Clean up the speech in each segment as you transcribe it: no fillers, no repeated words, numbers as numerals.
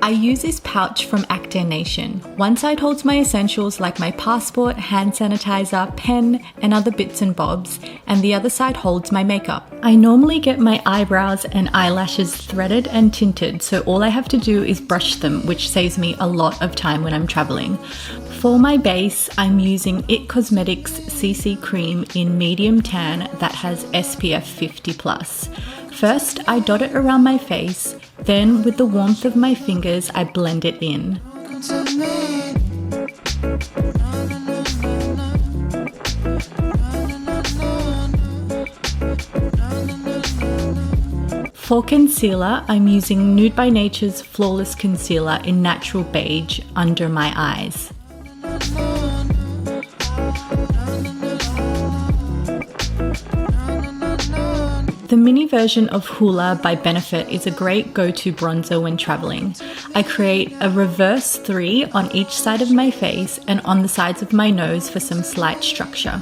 I use this pouch from Actor Nation. One side holds my essentials like my passport, hand sanitizer, pen, and other bits and bobs, and the other side holds my makeup. I normally get my eyebrows and eyelashes threaded and tinted, so all I have to do is brush them, which saves me a lot of time when I'm traveling. For my base, I'm using IT Cosmetics CC Cream in medium tan that has SPF 50+. First, I dot it around my face, then with the warmth of my fingers, I blend it in. For concealer, I'm using Nude by Nature's Flawless Concealer in Natural Beige under my eyes. The mini version of Hola by Benefit is a great go-to bronzer when traveling. I create a reverse 3 on each side of my face and on the sides of my nose for some slight structure.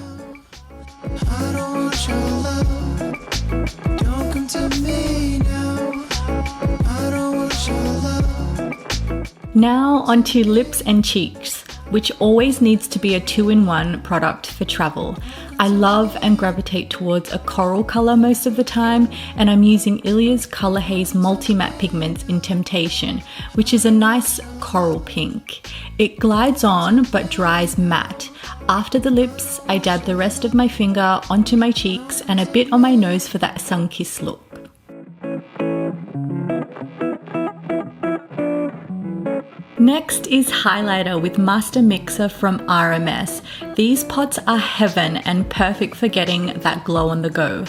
Now onto lips and cheeks, which always needs to be a 2-in-1 product for travel. I love and gravitate towards a coral color most of the time, and I'm using Ilia's Color Haze Multi-Matte Pigments in Temptation, which is a nice coral pink. It glides on but dries matte. After the lips, I dab the rest of my finger onto my cheeks and a bit on my nose for that sun-kissed look. Next is highlighter with Master Mixer from RMS. These pots are heaven and perfect for getting that glow on the go.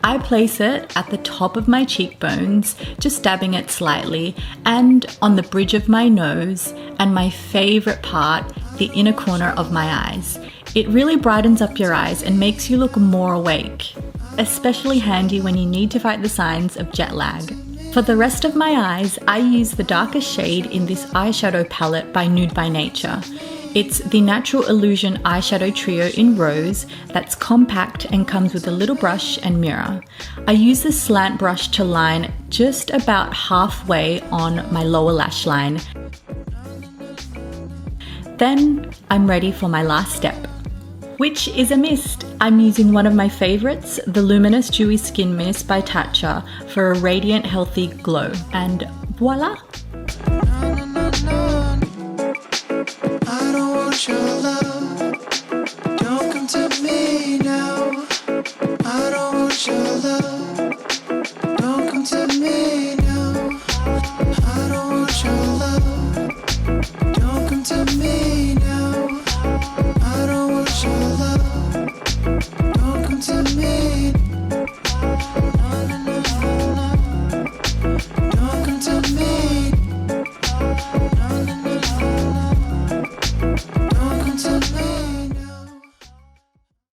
I place it at the top of my cheekbones, just dabbing it slightly, and on the bridge of my nose, and my favorite part, the inner corner of my eyes. It really brightens up your eyes and makes you look more awake, especially handy when you need to fight the signs of jet lag. For the rest of my eyes, I use the darkest shade in this eyeshadow palette by Nude by Nature. It's the Natural Illusion Eyeshadow Trio in Rose that's compact and comes with a little brush and mirror. I use the slant brush to line just about halfway on my lower lash line. Then I'm ready for my last step, which is a mist. I'm using one of my favorites, the Luminous Dewy Skin Mist by Tatcha, for a radiant, healthy glow. And voila! I don't want your love. Don't come to me now. I don't want your love. Don't come to me now. I don't want your love. Don't come to me now. I don't want your love. Don't come to me.